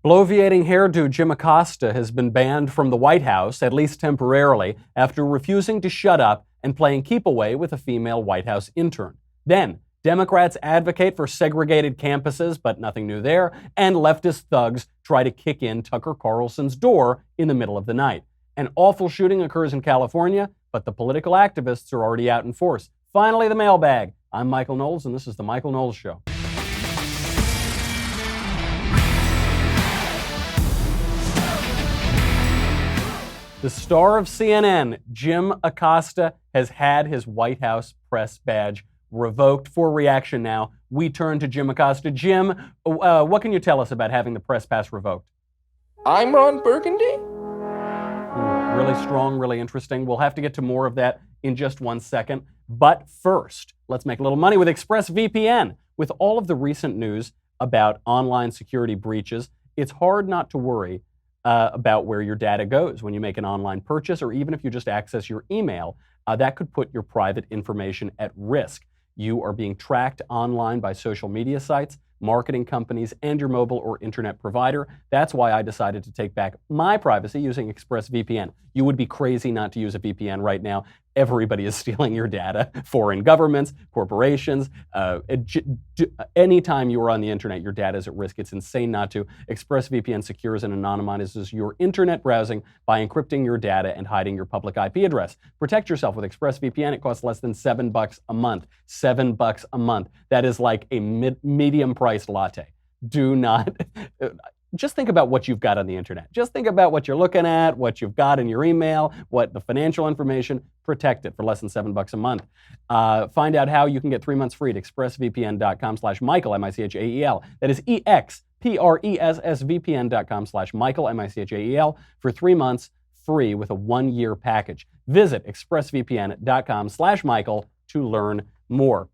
Bloviating hairdo Jim Acosta has been banned from the White House, at least temporarily, after refusing to shut up and playing keep away with a female White House intern. Then, Democrats advocate for segregated campuses, but nothing new there, and leftist thugs try to kick in Tucker Carlson's door in the middle of the night. An awful shooting occurs in California, but the political activists are already out in force. Finally, the mailbag. I'm Michael Knowles, and this is The Michael Knowles Show. The star of CNN, Jim Acosta, has had his White House press badge revoked. For reaction now, we turn to Jim Acosta. Jim, what can you tell us about having the press pass revoked? I'm Ron Burgundy. Really strong, really interesting. We'll have to get to more of that in just 1 second. But first, let's make a little money with ExpressVPN. With all of the recent news about online security breaches, it's hard not to worry about where your data goes when you make an online purchase, or even if you just access your email. That could put your private information at risk. You are being tracked online by social media sites, marketing companies, and your mobile or internet provider. That's why I decided to take back my privacy using ExpressVPN. You would be crazy not to use a VPN right now. Everybody is stealing your data. Foreign governments, corporations. Anytime you are on the internet, your data is at risk. It's insane not to. ExpressVPN secures and anonymizes your internet browsing by encrypting your data and hiding your public IP address. Protect yourself with ExpressVPN. It costs less than $7 a month. $7 a month. That is like a medium-priced latte. Do not... Just think about what you've got on the internet. Just think about what you're looking at, what you've got in your email, what the financial information. Protect it for less than $7 a month. Find out how you can get 3 months free at expressvpn.com/Michael, M-I-C-H-A-E-L. That is expressvpn.com/Michael, M-I-C-H-A-E-L, for 3 months free with a 1-year package. Visit expressvpn.com/Michael to learn more.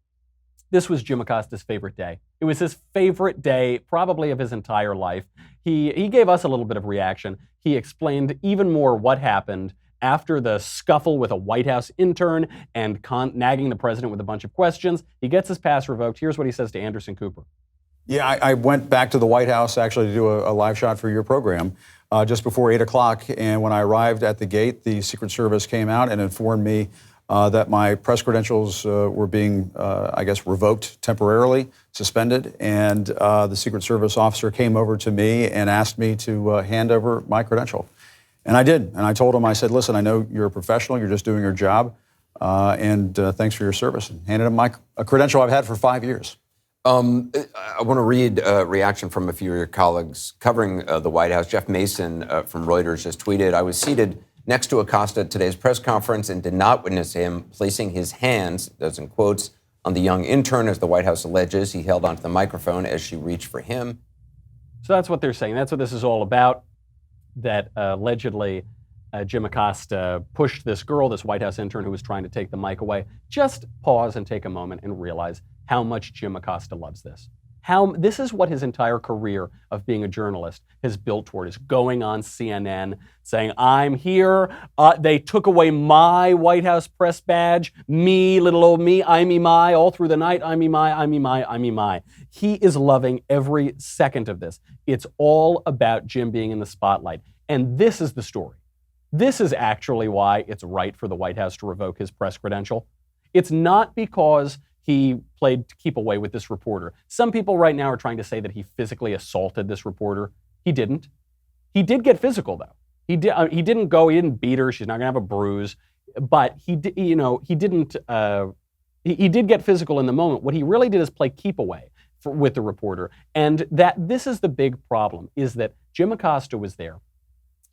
This was Jim Acosta's favorite day. It was his favorite day, probably of his entire life. He gave us a little bit of reaction. He explained even more what happened after the scuffle with a White House intern and nagging the president with a bunch of questions. He gets his pass revoked. Here's what he says to Anderson Cooper. Yeah, I went back to the White House actually to do a live shot for your program just before 8 o'clock. And when I arrived at the gate, the Secret Service came out and informed me that my press credentials were being, revoked temporarily, suspended. And the Secret Service officer came over to me and asked me to hand over my credential. And I did. And I told him, I said, listen, I know you're a professional. You're just doing your job. And thanks for your service. And handed him a credential I've had for 5 years. I want to read a reaction from a few of your colleagues covering the White House. Jeff Mason from Reuters just tweeted, I was seated next to Acosta at today's press conference and did not witness him placing his hands, those in quotes, on the young intern, as the White House alleges. He held onto the microphone as she reached for him. So that's what they're saying. That's what this is all about, that allegedly Jim Acosta pushed this girl, this White House intern who was trying to take the mic away. Just pause and take a moment and realize how much Jim Acosta loves this. This is what his entire career of being a journalist has built toward, is going on CNN, saying, I'm here, they took away my White House press badge, me, little old me, I-me, my, all through the night, I-me, my, I-me, my, I-me, my. He is loving every second of this. It's all about Jim being in the spotlight. And this is the story. This is actually why it's right for the White House to revoke his press credential. It's not because he played to keep away with this reporter. Some people right now are trying to say that he physically assaulted this reporter. He didn't. He did get physical, though. He didn't beat her. She's not going to have a bruise. But he did get physical in the moment. What he really did is play keep away with the reporter. And this is the big problem, is that Jim Acosta was there.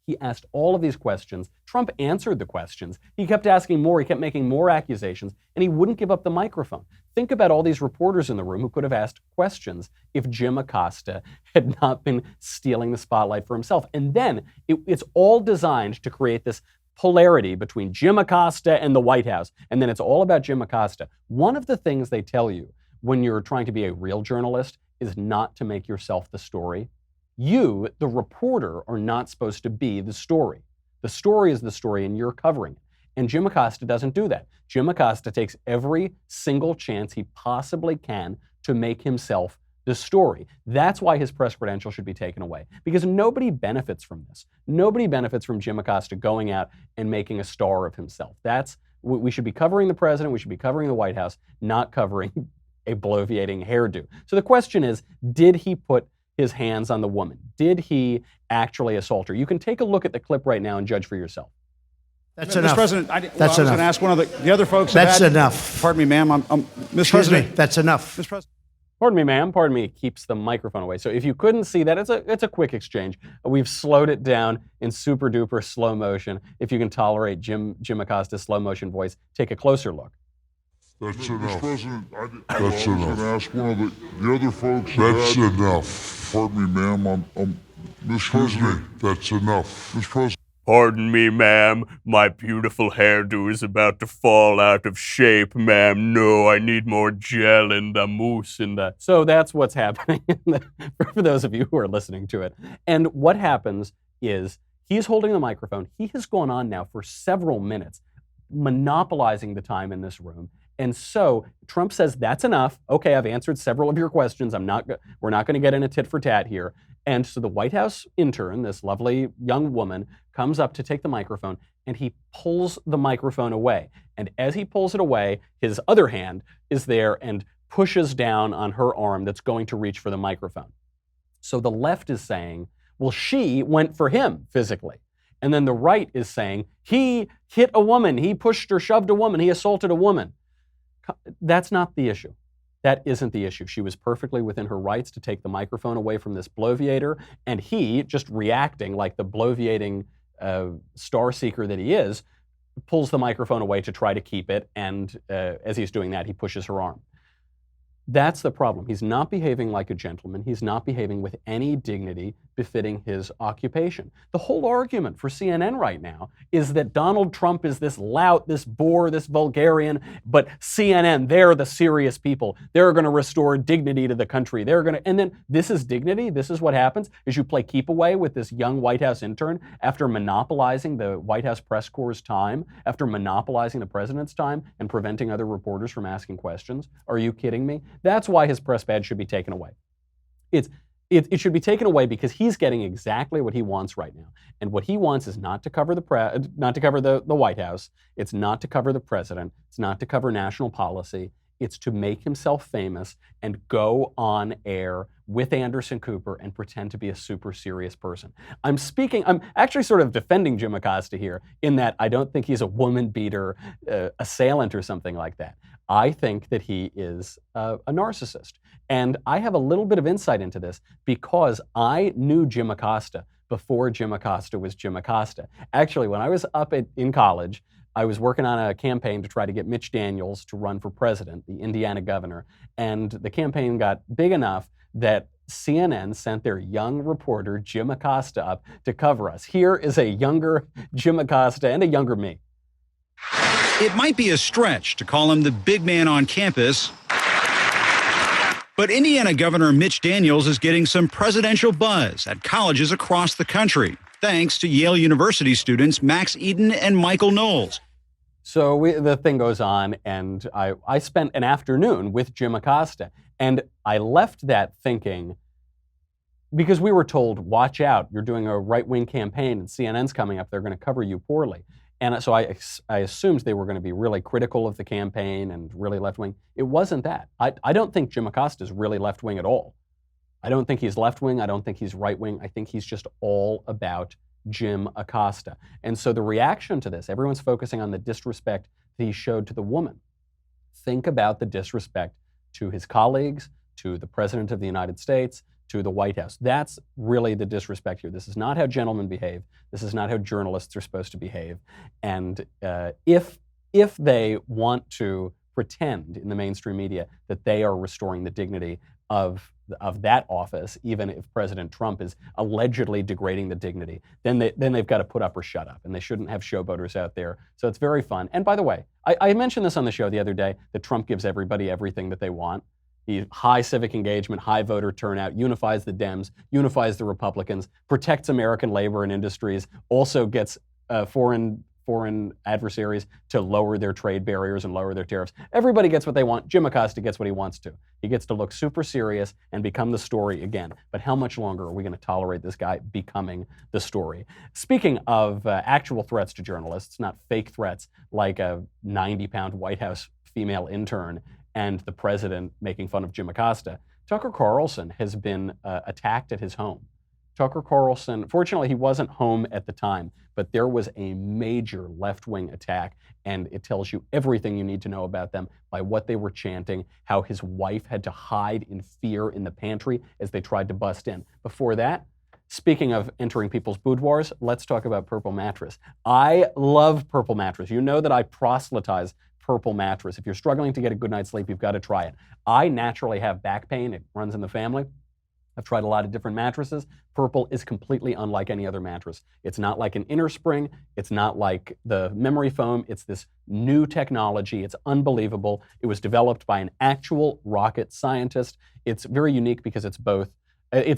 He asked all of these questions. Trump answered the questions. He kept asking more. He kept making more accusations, and he wouldn't give up the microphone. Think about all these reporters in the room who could have asked questions if Jim Acosta had not been stealing the spotlight for himself. And then it's all designed to create this polarity between Jim Acosta and the White House. And then it's all about Jim Acosta. One of the things they tell you when you're trying to be a real journalist is not to make yourself the story. You, the reporter, are not supposed to be the story. The story is the story, and you're covering it. And Jim Acosta doesn't do that. Jim Acosta takes every single chance he possibly can to make himself this story. That's why his press credential should be taken away, because nobody benefits from this. Nobody benefits from Jim Acosta going out and making a star of himself. We should be covering the president, we should be covering the White House, not covering a bloviating hairdo. So the question is, did he put his hands on the woman? Did he actually assault her? You can take a look at the clip right now and judge for yourself. That's Mr. enough. President, I That's was enough. going to ask one of the other folks. That's enough. Pardon me, ma'am. Mr. Excuse President. me. That's enough. Mr. President. Pardon me, ma'am. Pardon me. It keeps the microphone away. So if you couldn't see that, it's a quick exchange. We've slowed it down in super duper slow motion. If you can tolerate Jim Acosta's slow motion voice, take a closer look. That's enough. Mr. President, I was going to ask one of the other folks. That's enough. Pardon me, ma'am. Mr. President, that's enough. Mr. President. Pardon me, ma'am. My beautiful hairdo is about to fall out of shape, ma'am. No, I need more gel in the mousse in the... So that's what's happening for those of you who are listening to it. And what happens is he's holding the microphone. He has gone on now for several minutes, monopolizing the time in this room. And so Trump says, that's enough. Okay, I've answered several of your questions. We're not going to get in a tit for tat here. And so the White House intern, this lovely young woman, comes up to take the microphone, and he pulls the microphone away. And as he pulls it away, his other hand is there and pushes down on her arm that's going to reach for the microphone. So the left is saying, well, she went for him physically. And then the right is saying, he hit a woman, he pushed or shoved a woman, he assaulted a woman. That's not the issue. That isn't the issue. She was perfectly within her rights to take the microphone away from this bloviator, and he, just reacting like the bloviating star seeker that he is, pulls the microphone away to try to keep it, and as he's doing that, he pushes her arm. That's the problem. He's not behaving like a gentleman. He's not behaving with any dignity befitting his occupation. The whole argument for CNN right now is that Donald Trump is this lout, this bore, this vulgarian, but CNN, they're the serious people. They're going to restore dignity to the country. And then this is dignity. This is what happens is you play keep away with this young White House intern after monopolizing the White House press corps' time, after monopolizing the president's time and preventing other reporters from asking questions. Are you kidding me? That's why his press badge should be taken away. It should be taken away because he's getting exactly what he wants right now. And what he wants is not to cover the White House. It's not to cover the president. It's not to cover national policy. It's to make himself famous and go on air with Anderson Cooper and pretend to be a super serious person. I'm actually sort of defending Jim Acosta here in that I don't think he's a woman beater, assailant or something like that. I think that he is a narcissist. And I have a little bit of insight into this because I knew Jim Acosta before Jim Acosta was Jim Acosta. Actually, when I was up in college, I was working on a campaign to try to get Mitch Daniels to run for president, the Indiana governor. And the campaign got big enough that CNN sent their young reporter, Jim Acosta, up to cover us. Here is a younger Jim Acosta and a younger me. It might be a stretch to call him the big man on campus, but Indiana Governor Mitch Daniels is getting some presidential buzz at colleges across the country, thanks to Yale University students Max Eden and Michael Knowles. So the thing goes on, and I spent an afternoon with Jim Acosta, and I left that thinking, because we were told, watch out, you're doing a right-wing campaign, and CNN's coming up, they're going to cover you poorly. And so I assumed they were going to be really critical of the campaign and really left-wing. It wasn't that. I don't think Jim Acosta is really left-wing at all. I don't think he's left-wing. I don't think he's right-wing. I think he's just all about Jim Acosta. And so the reaction to this, everyone's focusing on the disrespect that he showed to the woman. Think about the disrespect to his colleagues, to the President of the United States, to the White House. That's really the disrespect here. This is not how gentlemen behave. This is not how journalists are supposed to behave. And if they want to pretend in the mainstream media that they are restoring the dignity of that office, even if President Trump is allegedly degrading the dignity, then they've got to put up or shut up, and they shouldn't have showboaters out there. So it's very fun. And by the way, I mentioned this on the show the other day, that Trump gives everybody everything that they want. High civic engagement, high voter turnout, unifies the Dems, unifies the Republicans, protects American labor and industries, also gets foreign foreign adversaries to lower their trade barriers and lower their tariffs. Everybody gets what they want. Jim Acosta gets what he wants to. He gets to look super serious and become the story again. But how much longer are we going to tolerate this guy becoming the story? Speaking of actual threats to journalists, not fake threats like a 90-pound White House female intern and the president making fun of Jim Acosta, Tucker Carlson has been attacked at his home. Tucker Carlson, fortunately, he wasn't home at the time, but there was a major left-wing attack, and it tells you everything you need to know about them by what they were chanting, how his wife had to hide in fear in the pantry as they tried to bust in. Before that, speaking of entering people's boudoirs, let's talk about Purple Mattress. I love Purple Mattress. You know that I proselytize Purple Mattress. If you're struggling to get a good night's sleep, you've got to try it. I naturally have back pain. It runs in the family. I've tried a lot of different mattresses. Purple is completely unlike any other mattress. It's not like an inner spring. It's not like the memory foam. It's this new technology. It's unbelievable. It was developed by an actual rocket scientist. It's very unique because it's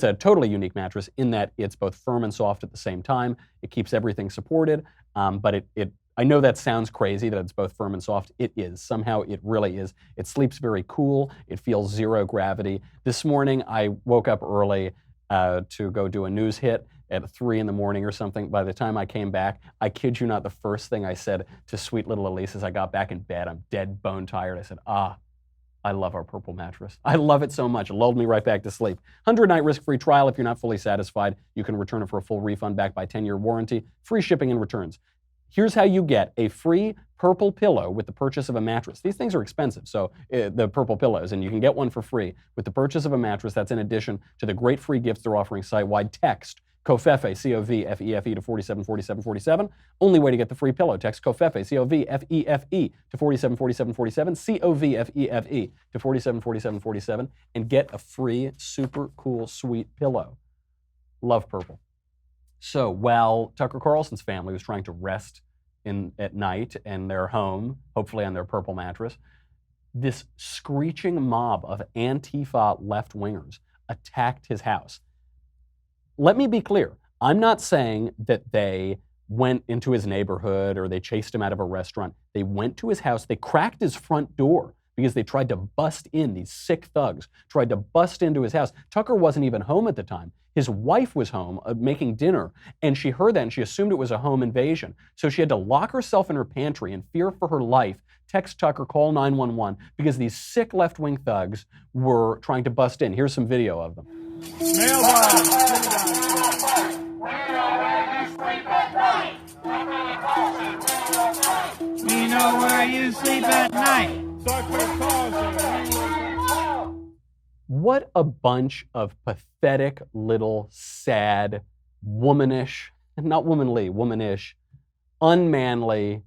a totally unique mattress in that it's both firm and soft at the same time. It keeps everything supported, but I know that sounds crazy that it's both firm and soft. It is. Somehow it really is. It sleeps very cool. It feels zero gravity. This morning I woke up early to go do a news hit at 3 in the morning or something. By the time I came back, I kid you not, the first thing I said to sweet little Elise as I got back in bed, I'm dead bone tired. I said, I love our Purple Mattress. I love it so much. It lulled me right back to sleep. 100-night risk-free trial. If you're not fully satisfied, you can return it for a full refund backed by 10-year warranty, free shipping and returns. Here's how you get a free purple pillow with the purchase of a mattress. These things are expensive, so the purple pillows, and you can get one for free with the purchase of a mattress. That's in addition to the great free gifts they're offering site-wide. Text COFEFE, C-O-V-F-E-F-E to 474747. Only way to get the free pillow. Text COFEFE, C-O-V-F-E-F-E to 474747, C-O-V-F-E-F-E to 474747, and get a free, super cool, sweet pillow. Love purple. So while Tucker Carlson's family was trying to rest at night in their home, hopefully on their purple mattress, this screeching mob of Antifa left-wingers attacked his house. Let me be clear. I'm not saying that they went into his neighborhood or they chased him out of a restaurant. They went to his house. They cracked his front door because they tried to bust in. These sick thugs tried to bust into his house. Tucker wasn't even home at the time. His wife was home making dinner, and she heard that and she assumed it was a home invasion. So she had to lock herself in her pantry in fear for her life, text Tucker, call 911, because these sick left-wing thugs were trying to bust in. Here's some video of them. Mailbag. We know where you sleep at night. Tucker Carlson. What a bunch of pathetic little sad, womanish, not womanly, womanish, unmanly,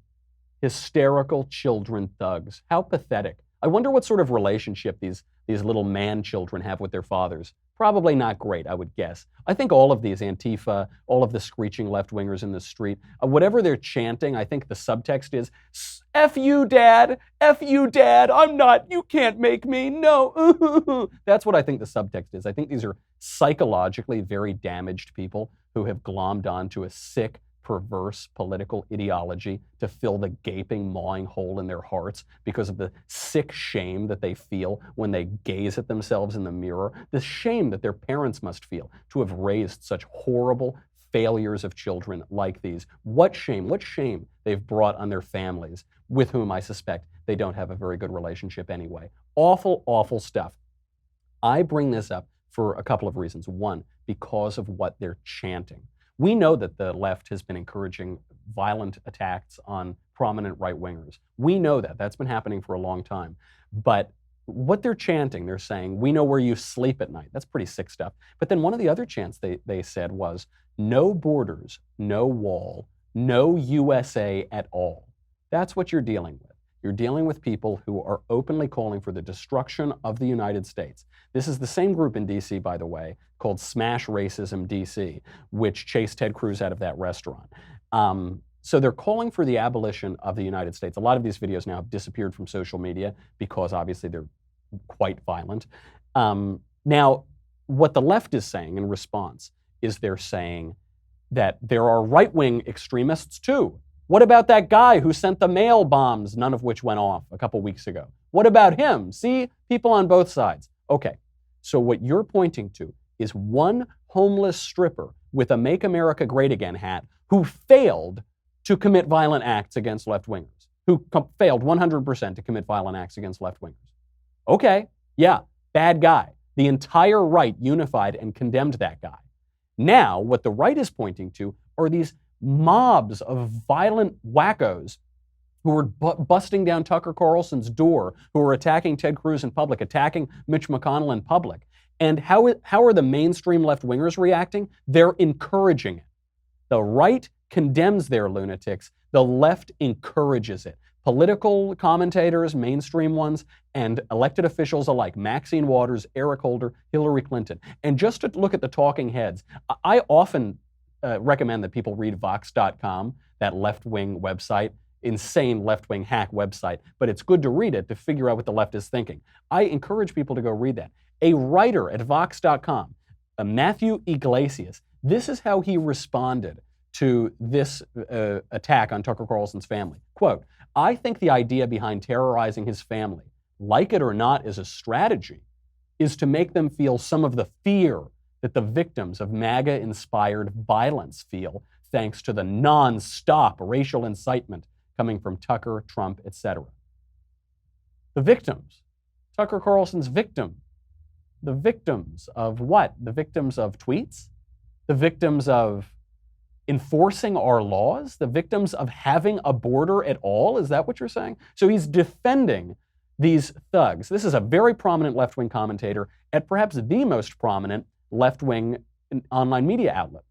hysterical children thugs. How pathetic. I wonder what sort of relationship these little man children have with their fathers. Probably not great, I would guess. I think all of these Antifa, all of the screeching left-wingers in the street, whatever they're chanting, I think the subtext is, F you, Dad, I'm not, you can't make me, no. That's what I think the subtext is. I think these are psychologically very damaged people who have glommed onto a sick, perverse political ideology to fill the gaping, gnawing hole in their hearts because of the sick shame that they feel when they gaze at themselves in the mirror, the shame that their parents must feel to have raised such horrible failures of children like these. What shame they've brought on their families, with whom I suspect they don't have a very good relationship anyway. Awful, awful stuff. I bring this up for a couple of reasons. One, because of what they're chanting. We know that the left has been encouraging violent attacks on prominent right-wingers. We know that. That's been happening for a long time. But what they're chanting, they're saying, we know where you sleep at night. That's pretty sick stuff. But then one of the other chants they said was, no borders, no wall, no USA at all. That's what you're dealing with. You're dealing with people who are openly calling for the destruction of the United States. This is the same group in D.C., by the way, called Smash Racism D.C., which chased Ted Cruz out of that restaurant. So they're calling for the abolition of the United States. A lot of these videos now have disappeared from social media because obviously they're quite violent. Now, what the left is saying in response is they're saying that there are right-wing extremists too. What about that guy who sent the mail bombs, none of which went off a couple weeks ago? What about him? See, people on both sides. Okay, so what you're pointing to is one homeless stripper with a Make America Great Again hat who failed to commit violent acts against left-wingers, who failed 100% to commit violent acts against left-wingers. Okay, yeah, bad guy. The entire right unified and condemned that guy. Now, what the right is pointing to are these mobs of violent wackos who were busting down Tucker Carlson's door, who were attacking Ted Cruz in public, attacking Mitch McConnell in public. And how are the mainstream left-wingers reacting? They're encouraging it. The right condemns their lunatics. The left encourages it. Political commentators, mainstream ones, and elected officials alike, Maxine Waters, Eric Holder, Hillary Clinton. And just to look at the talking heads, I often recommend that people read Vox.com, that left-wing website, insane left-wing hack website, but it's good to read it to figure out what the left is thinking. I encourage people to go read that. A writer at Vox.com, Matthew Iglesias, this is how he responded to this attack on Tucker Carlson's family. Quote, I think the idea behind terrorizing his family, like it or not as a strategy, is to make them feel some of the fear that the victims of MAGA-inspired violence feel thanks to the non-stop racial incitement coming from Tucker, Trump, etc. The victims, Tucker Carlson's victim, the victims of what? The victims of tweets? The victims of enforcing our laws? The victims of having a border at all? Is that what you're saying? So he's defending these thugs. This is a very prominent left-wing commentator at perhaps the most prominent left-wing online media outlet,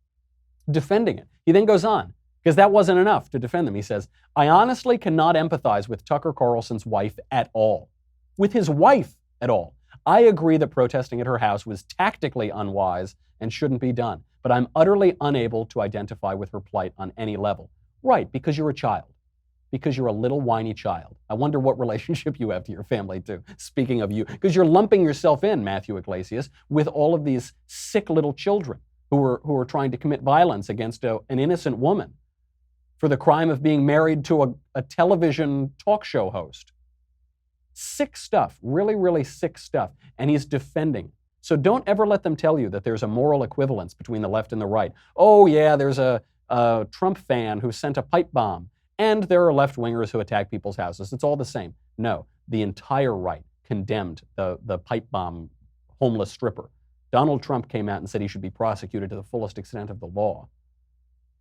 defending it. He then goes on, because that wasn't enough to defend them. He says, I honestly cannot empathize with Tucker Carlson's wife at all. With his wife at all. I agree that protesting at her house was tactically unwise and shouldn't be done, but I'm utterly unable to identify with her plight on any level. Right, because you're a child. Because you're a little whiny child. I wonder what relationship you have to your family, too. Speaking of you, because you're lumping yourself in, Matthew Iglesias, with all of these sick little children who are trying to commit violence against an innocent woman for the crime of being married to a television talk show host. Sick stuff, really, really sick stuff, and he's defending. So don't ever let them tell you that there's a moral equivalence between the left and the right. Oh yeah, there's a Trump fan who sent a pipe bomb, and there are left-wingers who attack people's houses. It's all the same. No, the entire right condemned the pipe bomb homeless stripper. Donald Trump came out and said he should be prosecuted to the fullest extent of the law.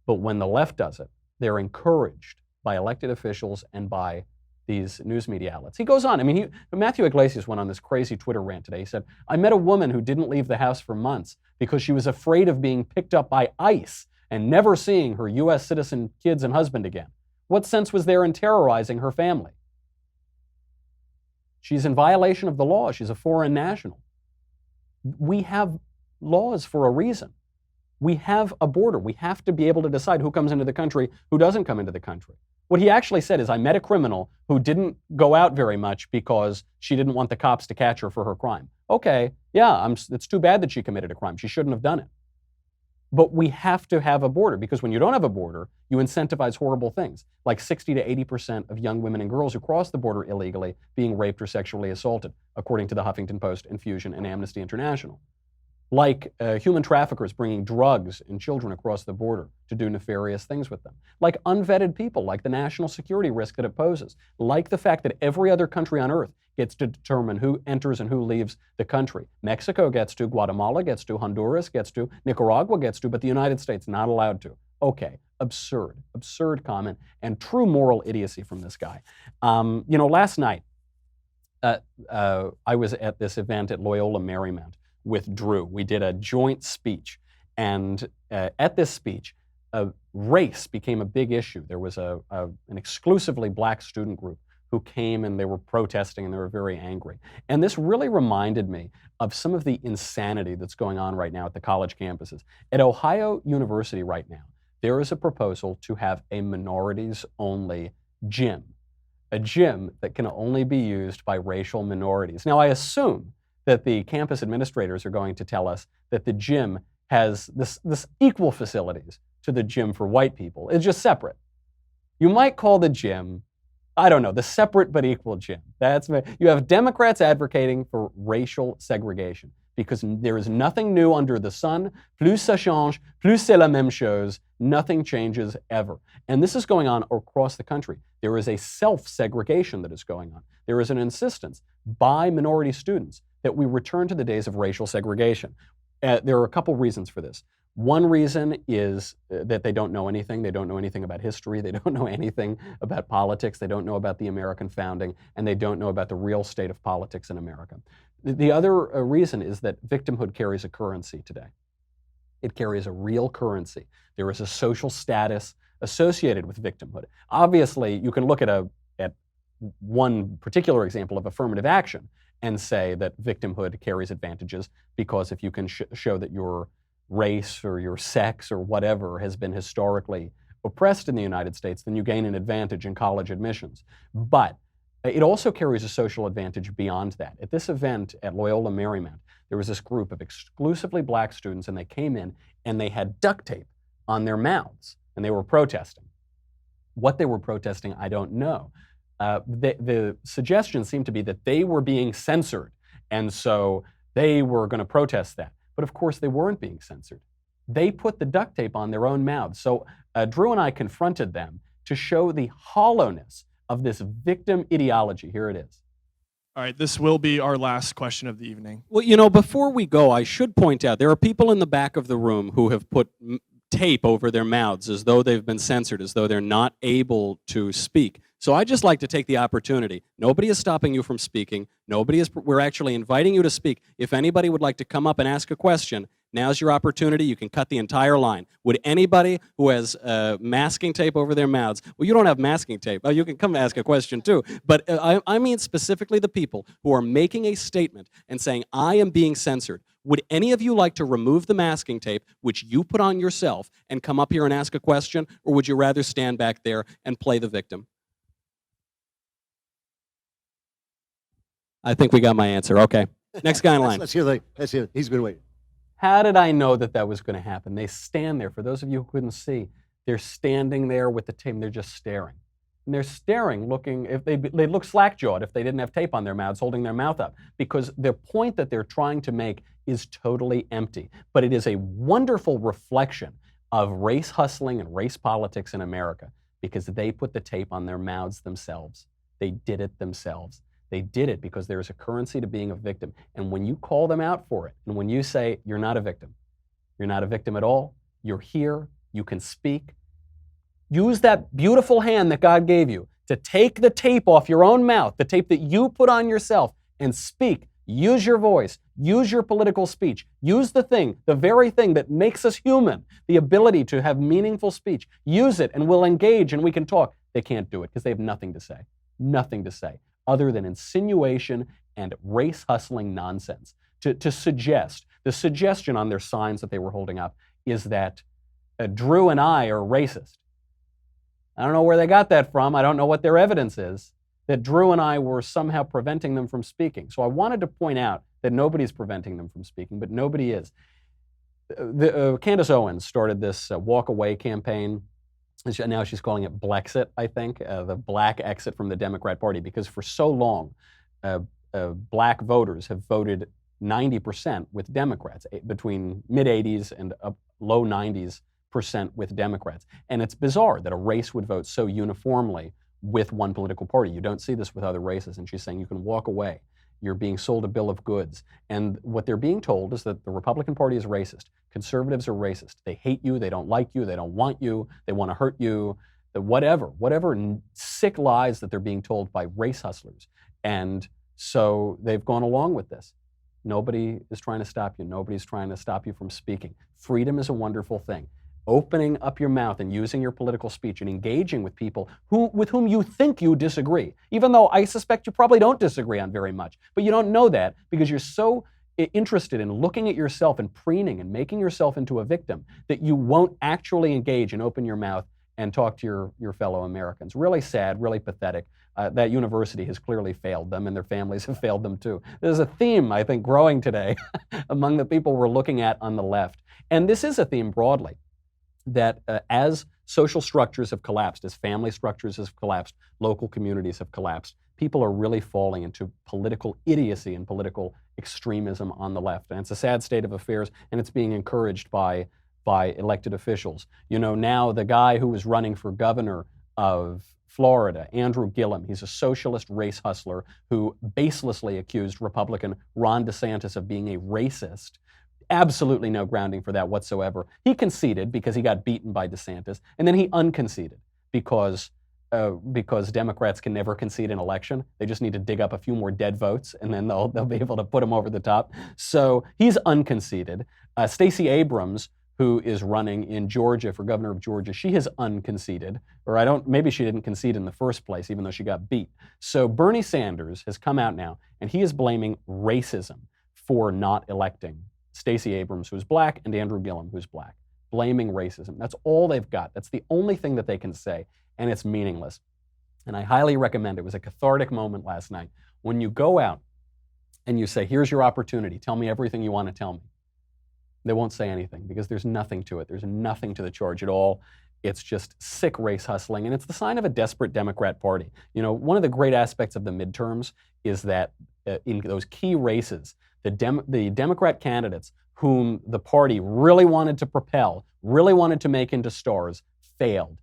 But when the left does it, they're encouraged by elected officials and by these news media outlets. He goes on. I mean, Matthew Iglesias went on this crazy Twitter rant today. He said, I met a woman who didn't leave the house for months because she was afraid of being picked up by ICE and never seeing her U.S. citizen kids and husband again. What sense was there in terrorizing her family? She's in violation of the law. She's a foreign national. We have laws for a reason. We have a border. We have to be able to decide who comes into the country, who doesn't come into the country. What he actually said is, I met a criminal who didn't go out very much because she didn't want the cops to catch her for her crime. Okay, yeah, it's too bad that she committed a crime. She shouldn't have done it. But we have to have a border, because when you don't have a border, you incentivize horrible things, like 60 to 80% of young women and girls who cross the border illegally being raped or sexually assaulted, according to the Huffington Post, Infusion, and Amnesty International. Like human traffickers bringing drugs and children across the border to do nefarious things with them. Like unvetted people, like the national security risk that it poses. Like the fact that every other country on earth gets to determine who enters and who leaves the country. Mexico gets to, Guatemala gets to, Honduras gets to, Nicaragua gets to, but the United States not allowed to. Okay, absurd comment, and true moral idiocy from this guy. Last night, I was at this event at Loyola Marymount with Drew. We did a joint speech, and at this speech, race became a big issue. There was an exclusively black student group who came, and they were protesting, and they were very angry. And this really reminded me of some of the insanity that's going on right now at the college campuses. At Ohio University right now, there is a proposal to have a minorities-only gym, a gym that can only be used by racial minorities. Now, I assume that the campus administrators are going to tell us that the gym has this equal facilities to the gym for white people. It's just separate. You might call the Jim, I don't know, the separate but equal Jim. You have Democrats advocating for racial segregation because there is nothing new under the sun. Plus ça change, plus c'est la même chose. Nothing changes ever. And this is going on across the country. There is a self-segregation that is going on. There is an insistence by minority students that we return to the days of racial segregation. There are a couple reasons for this. One reason is that they don't know anything. They don't know anything about history. They don't know anything about politics. They don't know about the American founding, and they don't know about the real state of politics in America. The other reason is that victimhood carries a currency today. It carries a real currency. There is a social status associated with victimhood. Obviously, you can look at one particular example of affirmative action and say that victimhood carries advantages because if you can show that your race or your sex or whatever has been historically oppressed in the United States, then you gain an advantage in college admissions. But it also carries a social advantage beyond that. At this event at Loyola Marymount, there was this group of exclusively black students, and they came in and they had duct tape on their mouths, and they were protesting. What they were protesting, I don't know. The suggestion seemed to be that they were being censored, and so they were going to protest that. But of course, they weren't being censored. They put the duct tape on their own mouths. So Drew and I confronted them to show the hollowness of this victim ideology. Here it is. All right, this will be our last question of the evening. Well, before we go, I should point out there are people in the back of the room who have put tape over their mouths as though they've been censored, as though they're not able to speak. So I'd just like to take the opportunity. Nobody is stopping you from speaking. We're actually inviting you to speak. If anybody would like to come up and ask a question, now's your opportunity. You can cut the entire line. Would anybody who has masking tape over their mouths, well, you don't have masking tape. Oh, you can come ask a question too. But I mean specifically the people who are making a statement and saying, I am being censored. Would any of you like to remove the masking tape, which you put on yourself, and come up here and ask a question? Or would you rather stand back there and play the victim? I think we got my answer. Okay. Next guy in line. Let's hear it. He's been waiting. How did I know that was going to happen? They stand there. For those of you who couldn't see, they're standing there with the tape. And they're just staring. And they're staring, looking, if they look slack-jawed if they didn't have tape on their mouths, holding their mouth up. Because the point that they're trying to make is totally empty. But it is a wonderful reflection of race hustling and race politics in America because they put the tape on their mouths themselves. They did it themselves. They did it because there is a currency to being a victim. And when you call them out for it, and when you say, you're not a victim at all, you're here, you can speak, use that beautiful hand that God gave you to take the tape off your own mouth, the tape that you put on yourself, and speak. Use your voice, use your political speech, use the very thing that makes us human, the ability to have meaningful speech. Use it and we'll engage and we can talk. They can't do it because they have nothing to say, other than insinuation and race hustling nonsense. To suggest, the suggestion on their signs that they were holding up is that Drew and I are racist. I don't know where they got that from. I don't know what their evidence is, that Drew and I were somehow preventing them from speaking. So I wanted to point out that nobody's preventing them from speaking, but nobody is. Candace Owens started this walk away campaign. Now she's calling it Blexit, I think, the black exit from the Democrat Party, because for so long, black voters have voted 90% with Democrats, between mid-80s and low 90s% with Democrats. And it's bizarre that a race would vote so uniformly with one political party. You don't see this with other races. And she's saying you can walk away. You're being sold a bill of goods. And what they're being told is that the Republican Party is racist. Conservatives are racist. They hate you. They don't like you. They don't want you. They want to hurt you. Whatever sick lies that they're being told by race hustlers. And so they've gone along with this. Nobody is trying to stop you. Nobody's trying to stop you from speaking. Freedom is a wonderful thing. Opening up your mouth and using your political speech and engaging with people with whom you think you disagree, even though I suspect you probably don't disagree on very much, but you don't know that because you're so interested in looking at yourself and preening and making yourself into a victim that you won't actually engage and open your mouth and talk to your fellow Americans. Really sad, really pathetic. That university has clearly failed them and their families have failed them too. There's a theme, I think, growing today among the people we're looking at on the left. And this is a theme broadly, that as social structures have collapsed, as family structures have collapsed, local communities have collapsed. People are really falling into political idiocy and political extremism on the left. And it's a sad state of affairs, and it's being encouraged by elected officials. Now the guy who was running for governor of Florida, Andrew Gillum, he's a socialist race hustler who baselessly accused Republican Ron DeSantis of being a racist. Absolutely no grounding for that whatsoever. He conceded because he got beaten by DeSantis, and then he unconceded because Democrats can never concede an election. They just need to dig up a few more dead votes, and then they'll be able to put him over the top. So he's unconceded. Stacey Abrams, who is running in Georgia for governor of Georgia, she has unconceded, or maybe she didn't concede in the first place, even though she got beat. So Bernie Sanders has come out now, and he is blaming racism for not electing Stacey Abrams, who's black, and Andrew Gillum, who's black. Blaming racism. That's all they've got. That's the only thing that they can say, and it's meaningless. And I highly recommend it. It was a cathartic moment last night. When you go out and you say, here's your opportunity, tell me everything you want to tell me. They won't say anything because there's nothing to it. There's nothing to the charge at all. It's just sick race hustling, and it's the sign of a desperate Democrat Party. One of the great aspects of the midterms is that in those key races, the Democrat candidates whom the party really wanted to propel, really wanted to make into stars, failed.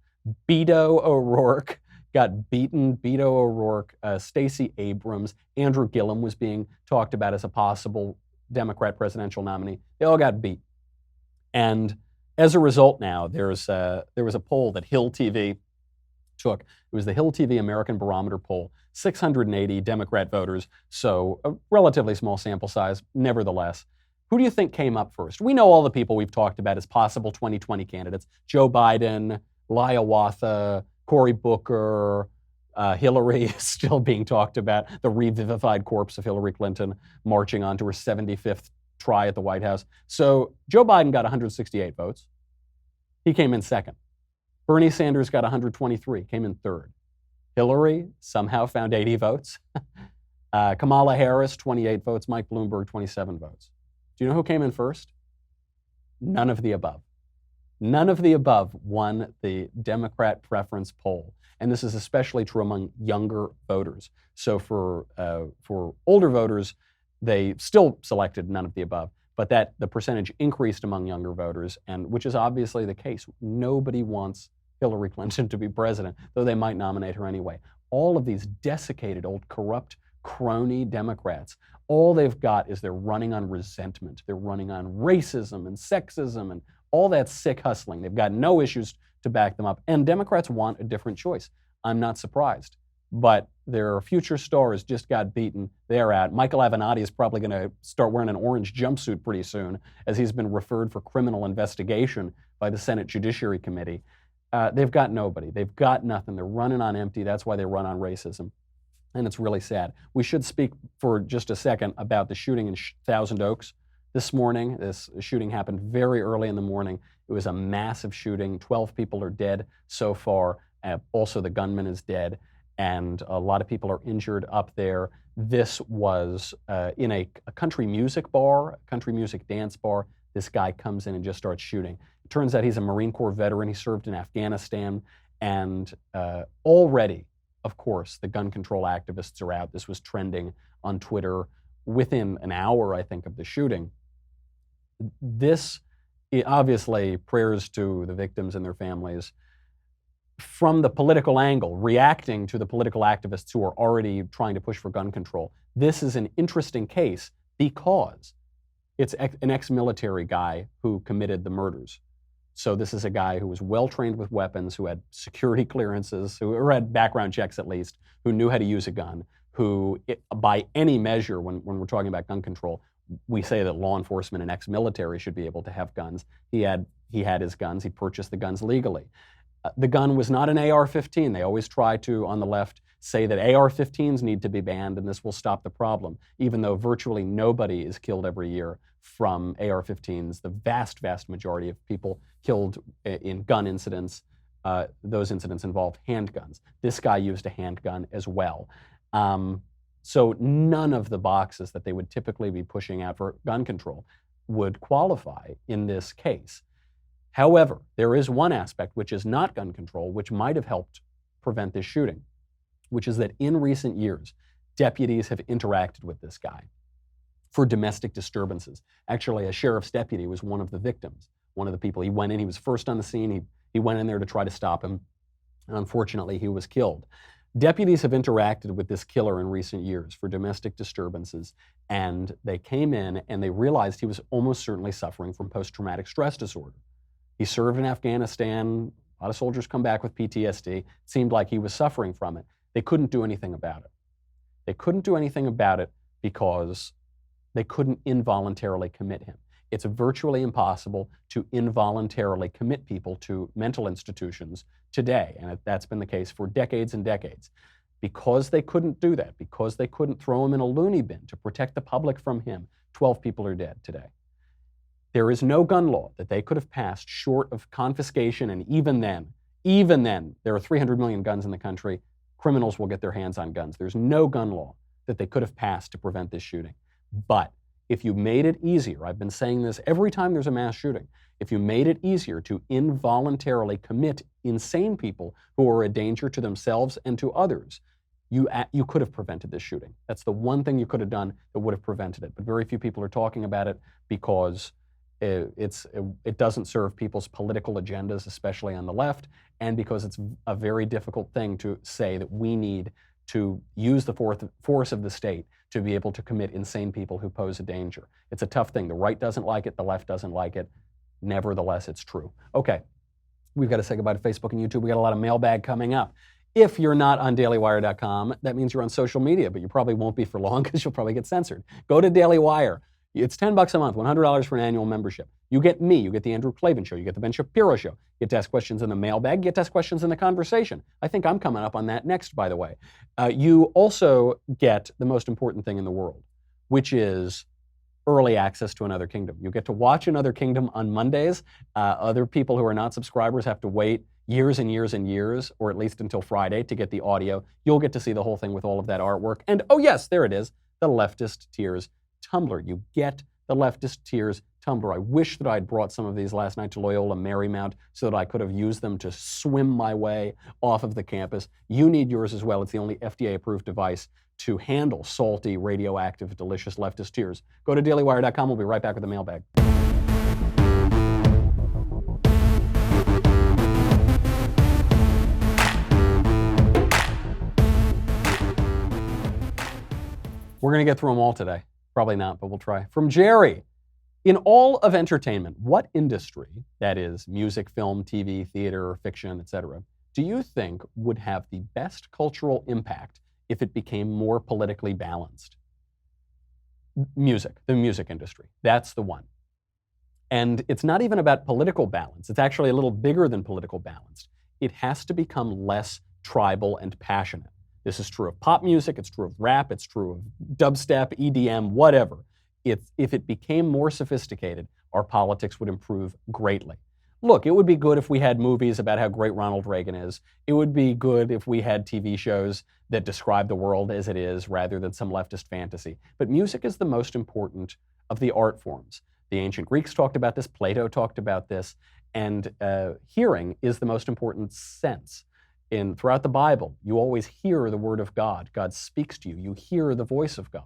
Beto O'Rourke got beaten. Beto O'Rourke, Stacey Abrams, Andrew Gillum was being talked about as a possible Democrat presidential nominee. They all got beat. And as a result now, there was a poll that Hill TV took. It was the Hill TV American Barometer poll, 680 Democrat voters, so a relatively small sample size, nevertheless. Who do you think came up first? We know all the people we've talked about as possible 2020 candidates: Joe Biden, Hiawatha, Cory Booker, Hillary is still being talked about, the revivified corpse of Hillary Clinton marching on to her 75th try at the White House. So Joe Biden got 168 votes. He came in second. Bernie Sanders got 123, came in third. Hillary somehow found 80 votes. Kamala Harris, 28 votes. Mike Bloomberg, 27 votes. Do you know who came in first? None of the above. None of the above won the Democrat preference poll. And this is especially true among younger voters. So for older voters, they still selected none of the above, but that the percentage increased among younger voters, and which is obviously the case. Nobody wants Hillary Clinton to be president, though they might nominate her anyway. All of these desiccated, old, corrupt, crony Democrats, all they've got is they're running on resentment. They're running on racism and sexism and all that sick hustling. They've got no issues to back them up. And Democrats want a different choice. I'm not surprised. But their future stars just got beaten. They're out. Michael Avenatti is probably going to start wearing an orange jumpsuit pretty soon, as he's been referred for criminal investigation by the Senate Judiciary Committee. They've got nobody. They've got nothing. They're running on empty. That's why they run on racism. And it's really sad. We should speak for just a second about the shooting in Thousand Oaks this morning. This shooting happened very early in the morning. It was a massive shooting. 12 people are dead so far. Also, the gunman is dead. And a lot of people are injured up there. This was in a country music bar, a country music dance bar. This guy comes in and just starts shooting. It turns out he's a Marine Corps veteran. He served in Afghanistan. And already, of course, the gun control activists are out. This was trending on Twitter within an hour, I think, of the shooting. This, obviously, prayers to the victims and their families. From the political angle, reacting to the political activists who are already trying to push for gun control, this is an interesting case because it's an ex-military guy who committed the murders. So this is a guy who was well-trained with weapons, who had security clearances, or had background checks at least, who knew how to use a gun, who, by any measure, when we're talking about gun control, we say that law enforcement and ex-military should be able to have guns. He had his guns. He purchased the guns legally. The gun was not an AR-15. They always try to, on the left, say that AR-15s need to be banned and this will stop the problem, even though virtually nobody is killed every year from AR-15s. The vast, vast majority of people killed in gun incidents, those incidents involved handguns. This guy used a handgun as well. So none of the boxes that they would typically be pushing out for gun control would qualify in this case. However, there is one aspect which is not gun control, which might have helped prevent this shooting, which is that in recent years, deputies have interacted with this guy for domestic disturbances. Actually, a sheriff's deputy was one of the victims, one of the people. He went in, he was first on the scene, he went in there to try to stop him, and unfortunately, he was killed. Deputies have interacted with this killer in recent years for domestic disturbances, and they came in and they realized he was almost certainly suffering from post-traumatic stress disorder. He served in Afghanistan. A lot of soldiers come back with PTSD. It seemed like he was suffering from it. They couldn't do anything about it. They couldn't do anything about it because they couldn't involuntarily commit him. It's virtually impossible to involuntarily commit people to mental institutions today, and that's been the case for decades and decades. Because they couldn't do that, because they couldn't throw him in a loony bin to protect the public from him, 12 people are dead today. There is no gun law that they could have passed short of confiscation, and even then, there are 300 million guns in the country. Criminals will get their hands on guns. There's no gun law that they could have passed to prevent this shooting. But if you made it easier, I've been saying this every time there's a mass shooting, if you made it easier to involuntarily commit insane people who are a danger to themselves and to others, you could have prevented this shooting. That's the one thing you could have done that would have prevented it. But very few people are talking about it because it doesn't serve people's political agendas, especially on the left, and because it's a very difficult thing to say that we need to use the force of the state to be able to commit insane people who pose a danger. It's a tough thing. The right doesn't like it. The left doesn't like it. Nevertheless, it's true. Okay, we've got to say goodbye to Facebook and YouTube. We got a lot of mailbag coming up. If you're not on dailywire.com, that means you're on social media, but you probably won't be for long because you'll probably get censored. Go to Daily Wire. It's $10 a month, $100 for an annual membership. You get me, you get the Andrew Klavan Show, you get the Ben Shapiro Show. You get to ask questions in the mailbag, you get to ask questions in the conversation. I think I'm coming up on that next, by the way. You also get the most important thing in the world, which is early access to Another Kingdom. You get to watch Another Kingdom on Mondays. Other people who are not subscribers have to wait years and years and years, or at least until Friday, to get the audio. You'll get to see the whole thing with all of that artwork. And oh yes, there it is, the Leftist Tears Tumbler. You get the Leftist Tears Tumbler. I wish that I'd brought some of these last night to Loyola Marymount so that I could have used them to swim my way off of the campus. You need yours as well. It's the only FDA-approved device to handle salty, radioactive, delicious leftist tears. Go to dailywire.com. We'll be right back with the mailbag. We're going to get through them all today. Probably not, but we'll try. From Jerry. In all of entertainment, what industry, that is music, film, TV, theater, fiction, etc., do you think would have the best cultural impact if it became more politically balanced? Music, the music industry. That's the one. And it's not even about political balance. It's actually a little bigger than political balance. It has to become less tribal and passionate. This is true of pop music, it's true of rap, it's true of dubstep, EDM, whatever. If it became more sophisticated, our politics would improve greatly. Look, it would be good if we had movies about how great Ronald Reagan is. It would be good if we had TV shows that describe the world as it is rather than some leftist fantasy. But music is the most important of the art forms. The ancient Greeks talked about this, Plato talked about this, and hearing is the most important sense. Throughout the Bible, you always hear the word of God. God speaks to you. You hear the voice of God.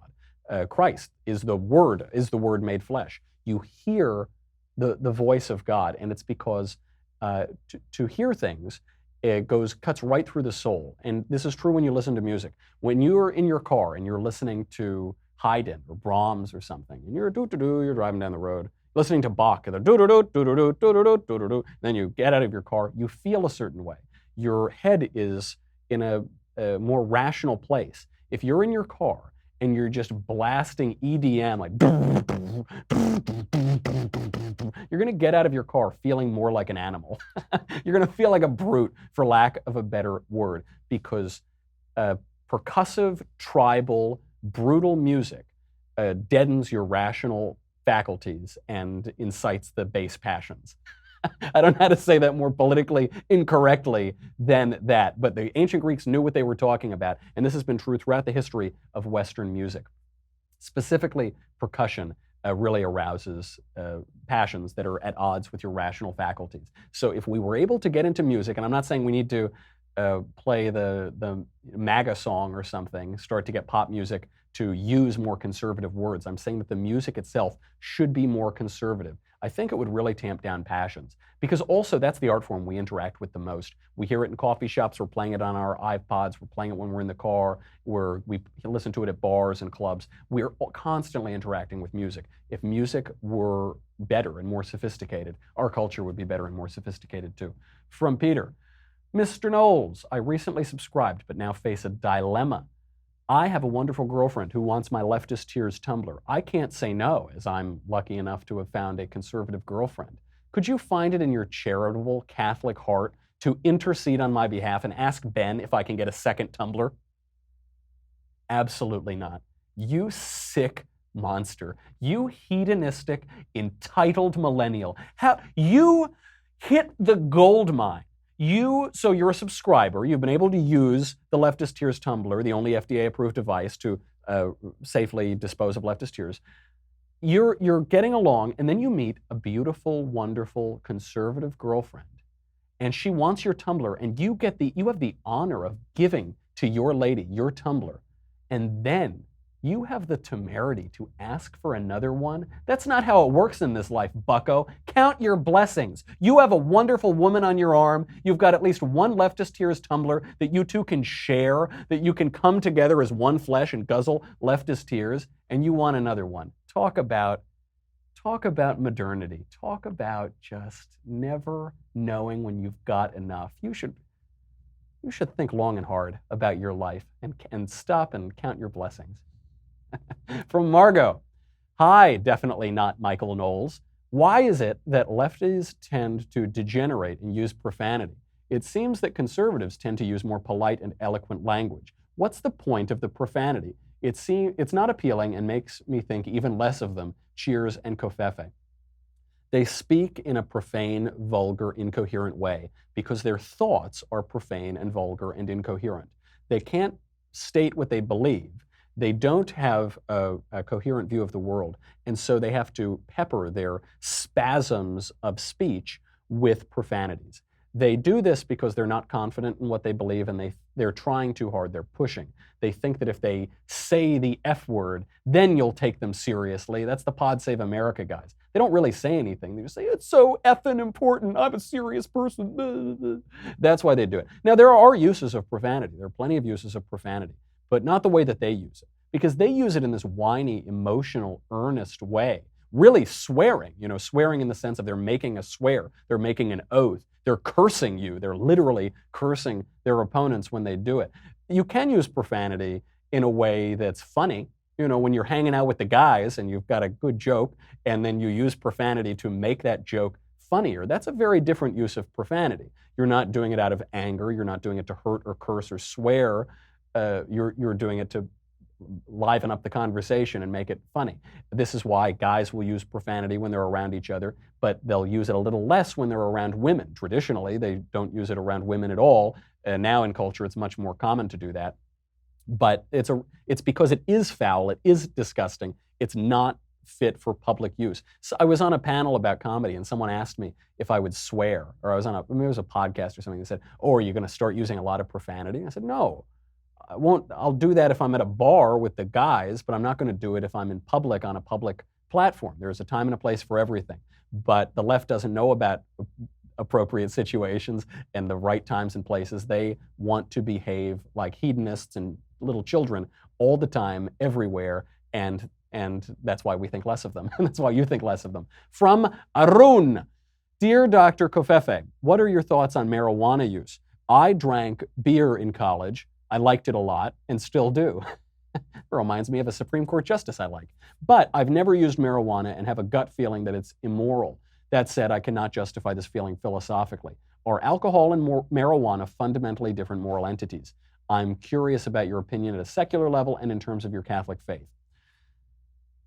Christ is the Word made flesh. You hear the voice of God, and it's because to hear things, it cuts right through the soul. And this is true when you listen to music. When you're in your car and you're listening to Haydn or Brahms or something, and you're driving down the road, listening to Bach, and then you get out of your car, you feel a certain way. Your head is in a more rational place. If you're in your car and you're just blasting EDM, like, you're going to get out of your car feeling more like an animal. You're going to feel like a brute, for lack of a better word, because percussive, tribal, brutal music deadens your rational faculties and incites the base passions. I don't know how to say that more politically incorrectly than that, but the ancient Greeks knew what they were talking about, and this has been true throughout the history of Western music. Specifically, percussion really arouses passions that are at odds with your rational faculties. So if we were able to get into music, and I'm not saying we need to play the MAGA song or something, start to get pop music to use more conservative words. I'm saying that the music itself should be more conservative. I think it would really tamp down passions. Because also, that's the art form we interact with the most. We hear it in coffee shops, we're playing it on our iPods, we're playing it when we're in the car, we listen to it at bars and clubs. We're constantly interacting with music. If music were better and more sophisticated, our culture would be better and more sophisticated too. From Peter, Mr. Knowles, I recently subscribed but now face a dilemma. I have a wonderful girlfriend who wants my Leftist Tears Tumblr. I can't say no, as I'm lucky enough to have found a conservative girlfriend. Could you find it in your charitable Catholic heart to intercede on my behalf and ask Ben if I can get a second Tumblr? Absolutely not. You sick monster. You hedonistic, entitled millennial. How you hit the gold mine. So you're a subscriber. You've been able to use the Leftist Tears Tumblr, the only FDA-approved device to safely dispose of leftist tears. You're getting along, and then you meet a beautiful, wonderful, conservative girlfriend, and she wants your Tumblr, and you have the honor of giving to your lady your Tumblr, and then you have the temerity to ask for another one? That's not how it works in this life, bucko. Count your blessings. You have a wonderful woman on your arm. You've got at least one Leftist Tears Tumblr that you two can share, that you can come together as one flesh and guzzle leftist tears, and you want another one. Talk about modernity. Talk about just never knowing when you've got enough. You should think long and hard about your life and stop and count your blessings. From Margot, hi, definitely not Michael Knowles. Why is it that lefties tend to degenerate and use profanity? It seems that conservatives tend to use more polite and eloquent language. What's the point of the profanity? It's not appealing and makes me think even less of them. Cheers and covfefe. They speak in a profane, vulgar, incoherent way because their thoughts are profane and vulgar and incoherent. They can't state what they believe. They don't have a coherent view of the world, and so they have to pepper their spasms of speech with profanities. They do this because they're not confident in what they believe, and they're trying too hard. They're pushing. They think that if they say the F word, then you'll take them seriously. That's the Pod Save America guys. They don't really say anything. They just say, it's so effing important. I'm a serious person. That's why they do it. Now, there are uses of profanity. There are plenty of uses of profanity, but not the way that they use it, because they use it in this whiny, emotional, earnest way, really swearing, swearing in the sense of they're making a swear, they're making an oath, they're cursing you, they're literally cursing their opponents when they do it. You can use profanity in a way that's funny, when you're hanging out with the guys and you've got a good joke, and then you use profanity to make that joke funnier. That's a very different use of profanity. You're not doing it out of anger, you're not doing it to hurt or curse or swear. You're doing it to liven up the conversation and make it funny. This is why guys will use profanity when they're around each other, but they'll use it a little less when they're around women. Traditionally, they don't use it around women at all. Now in culture, it's much more common to do that. But it's because it is foul, it is disgusting, it's not fit for public use. So I was on a panel about comedy, and someone asked me if I would swear, or it was a podcast or something that said, "Oh, are you going to start using a lot of profanity?" And I said, "No. I won't. I'll do that if I'm at a bar with the guys, but I'm not going to do it if I'm in public on a public platform. There's a time and a place for everything." But the left doesn't know about appropriate situations and the right times and places. They want to behave like hedonists and little children all the time, everywhere, and that's why we think less of them. And that's why you think less of them. From Arun, dear Dr. Covfefe, what are your thoughts on marijuana use? I drank beer in college. I liked it a lot and still do. It reminds me of a Supreme Court justice I like. But I've never used marijuana and have a gut feeling that it's immoral. That said, I cannot justify this feeling philosophically. Are alcohol and marijuana fundamentally different moral entities? I'm curious about your opinion at a secular level and in terms of your Catholic faith.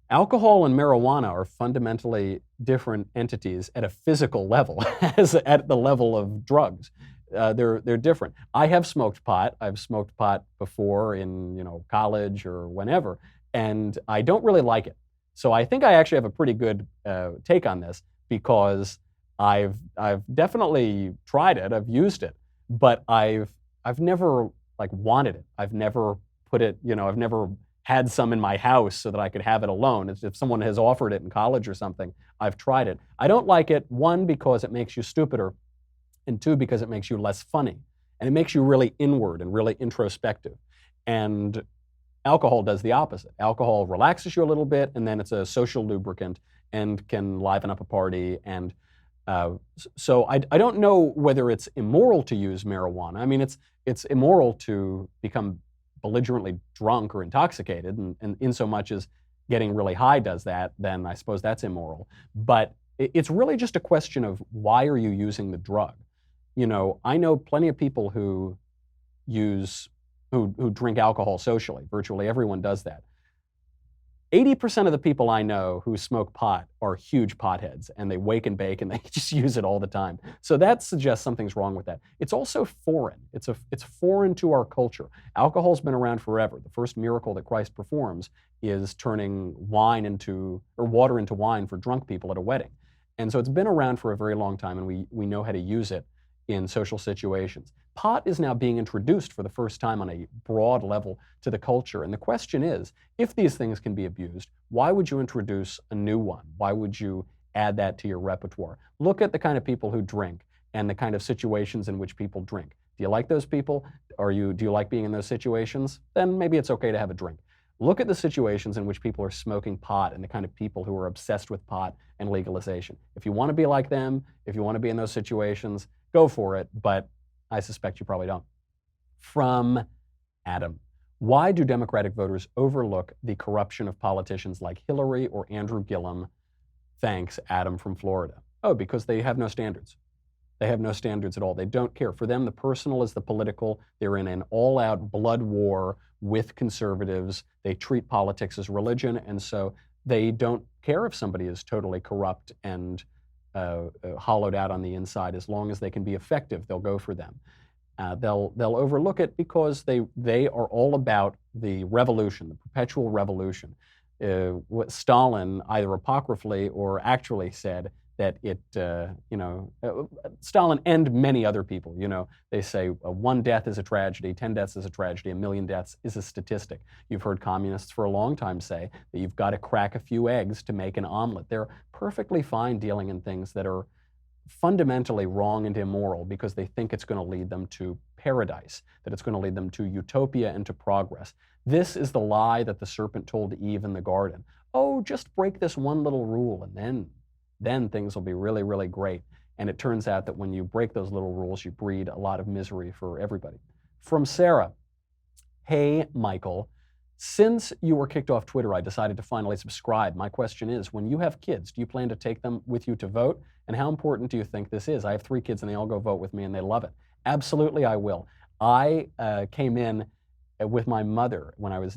Alcohol and marijuana are fundamentally different entities at a physical level, as at the level of drugs. They're different. I have smoked pot. I've smoked pot before in college or whenever, and I don't really like it. So I think I actually have a pretty good take on this because I've definitely tried it. I've used it, but I've never like wanted it. I've never put it. I've never had some in my house so that I could have it alone. If someone has offered it in college or something, I've tried it. I don't like it, one, because it makes you stupider, and two, because it makes you less funny. And it makes you really inward and really introspective. And alcohol does the opposite. Alcohol relaxes you a little bit, and then it's a social lubricant and can liven up a party. And so I don't know whether it's immoral to use marijuana. I mean, it's immoral to become belligerently drunk or intoxicated, and in so much as getting really high does that, then I suppose that's immoral. But it's really just a question of why are you using the drug? I know plenty of people who drink alcohol socially. Virtually everyone does that. 80% of the people I know who smoke pot are huge potheads, and they wake and bake, and they just use it all the time. So that suggests something's wrong with that. It's also foreign. It's foreign to our culture. Alcohol's been around forever. The first miracle that Christ performs is turning water into wine for drunk people at a wedding. And so it's been around for a very long time, and we know how to use it in social situations. Pot is now being introduced for the first time on a broad level to the culture. And the question is, if these things can be abused, why would you introduce a new one? Why would you add that to your repertoire? Look at the kind of people who drink and the kind of situations in which people drink. Do you like those people? Do you like being in those situations? Then maybe it's okay to have a drink. Look at the situations in which people are smoking pot and the kind of people who are obsessed with pot and legalization. If you want to be like them, if you want to be in those situations, go for it, but I suspect you probably don't. From Adam. Why do Democratic voters overlook the corruption of politicians like Hillary or Andrew Gillum? Thanks, Adam from Florida. Oh, because they have no standards. They have no standards at all. They don't care. For them, the personal is the political. They're in an all-out blood war with conservatives. They treat politics as religion, and so they don't care if somebody is totally corrupt and hollowed out on the inside. As long as they can be effective, they'll go for them. They'll overlook it because they are all about the revolution, the perpetual revolution. What Stalin either apocryphally or actually said that Stalin and many other people, they say 1 death is a tragedy, 10 deaths is a tragedy, 1 million deaths is a statistic. You've heard communists for a long time say that you've got to crack a few eggs to make an omelet. They're perfectly fine dealing in things that are fundamentally wrong and immoral because they think it's going to lead them to paradise, that it's going to lead them to utopia and to progress. This is the lie that the serpent told Eve in the garden. Oh, just break this one little rule and then things will be really, really great. And it turns out that when you break those little rules, you breed a lot of misery for everybody. From Sarah. Hey, Michael. Since you were kicked off Twitter, I decided to finally subscribe. My question is, when you have kids, do you plan to take them with you to vote? And how important do you think this is? I have 3 kids and they all go vote with me and they love it. Absolutely, I will. I came in with my mother when I was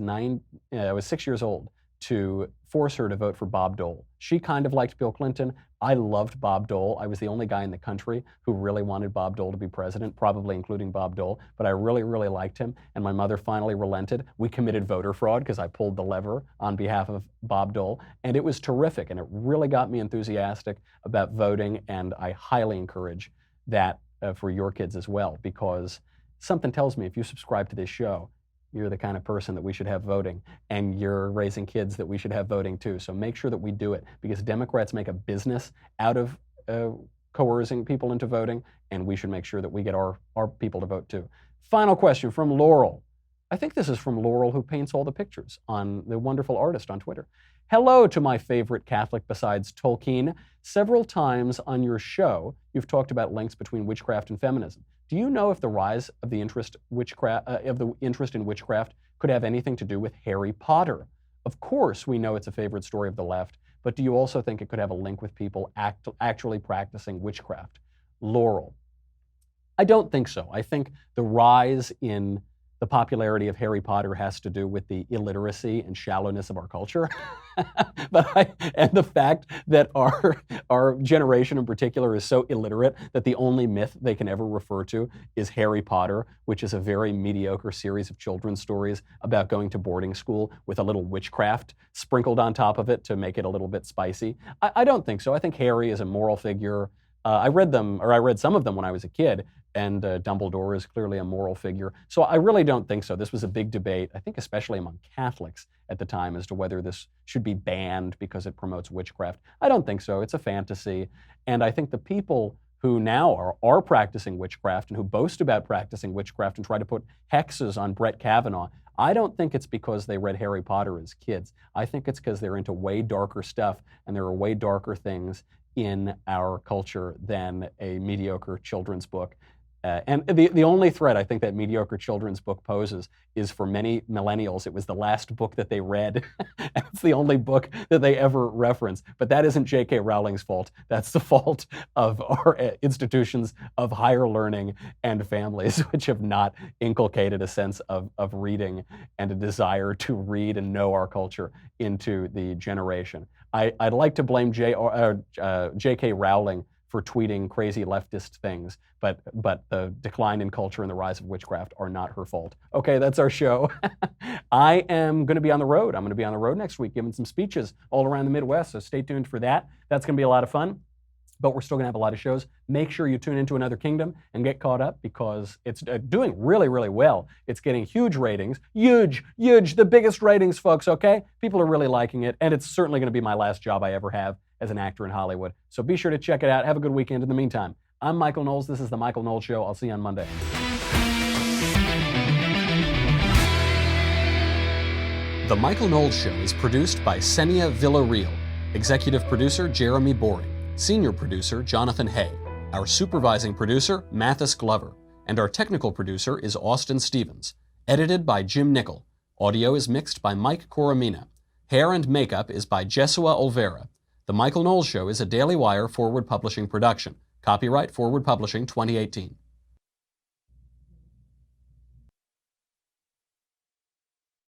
6 years old to force her to vote for Bob Dole. She kind of liked Bill Clinton. I loved Bob Dole. I was the only guy in the country who really wanted Bob Dole to be president, probably including Bob Dole, but I really, really liked him. And my mother finally relented. We committed voter fraud because I pulled the lever on behalf of Bob Dole. And it was terrific. And it really got me enthusiastic about voting. And I highly encourage that for your kids as well, because something tells me if you subscribe to this show, you're the kind of person that we should have voting, and you're raising kids that we should have voting too. So make sure that we do it, because Democrats make a business out of coercing people into voting, and we should make sure that we get our people to vote too. Final question from Laurel. I think this is from Laurel, who paints all the pictures, on the wonderful artist on Twitter. Hello to my favorite Catholic besides Tolkien. Several times on your show, you've talked about links between witchcraft and feminism. Do you know if the rise of the interest in witchcraft could have anything to do with Harry Potter? Of course, we know it's a favorite story of the left, but do you also think it could have a link with people actually practicing witchcraft? Laurel. I don't think so. I think the rise in the popularity of Harry Potter has to do with the illiteracy and shallowness of our culture. And the fact that our generation in particular is so illiterate that the only myth they can ever refer to is Harry Potter, which is a very mediocre series of children's stories about going to boarding school with a little witchcraft sprinkled on top of it to make it a little bit spicy. I don't think so. I think Harry is a moral figure. I read some of them when I was a kid, and Dumbledore is clearly a moral figure. So I really don't think so. This was a big debate, I think especially among Catholics at the time, as to whether this should be banned because it promotes witchcraft. I don't think so. It's a fantasy. And I think the people who now are practicing witchcraft and who boast about practicing witchcraft and try to put hexes on Brett Kavanaugh, I don't think it's because they read Harry Potter as kids. I think it's because they're into way darker stuff, and there are way darker things in our culture than a mediocre children's book. And the only threat I think that mediocre children's book poses is, for many millennials, it was the last book that they read. And it's the only book that they ever reference. But that isn't J.K. Rowling's fault. That's the fault of our institutions of higher learning and families, which have not inculcated a sense of reading and a desire to read and know our culture into the generation. I'd like to blame J.K. Rowling for tweeting crazy leftist things, but the decline in culture and the rise of witchcraft are not her fault. Okay, that's our show. I am going to be on the road. I'm going to be on the road next week giving some speeches all around the Midwest, so stay tuned for that. That's going to be a lot of fun, but we're still going to have a lot of shows. Make sure you tune into Another Kingdom and get caught up, because it's doing really, really well. It's getting huge ratings. Huge, the biggest ratings, folks, okay? People are really liking it, and it's certainly going to be my last job I ever have as an actor in Hollywood. So be sure to check it out. Have a good weekend. In the meantime, I'm Michael Knowles. This is The Michael Knowles Show. I'll see you on Monday. The Michael Knowles Show is produced by Senia Villarreal. Executive producer, Jeremy Boring. Senior producer, Jonathan Hay. Our supervising producer, Mathis Glover. And our technical producer is Austin Stevens. Edited by Jim Nickel. Audio is mixed by Mike Coromina. Hair and makeup is by Jesua Olvera. The Michael Knowles Show is a Daily Wire Forward Publishing production. Copyright Forward Publishing 2018.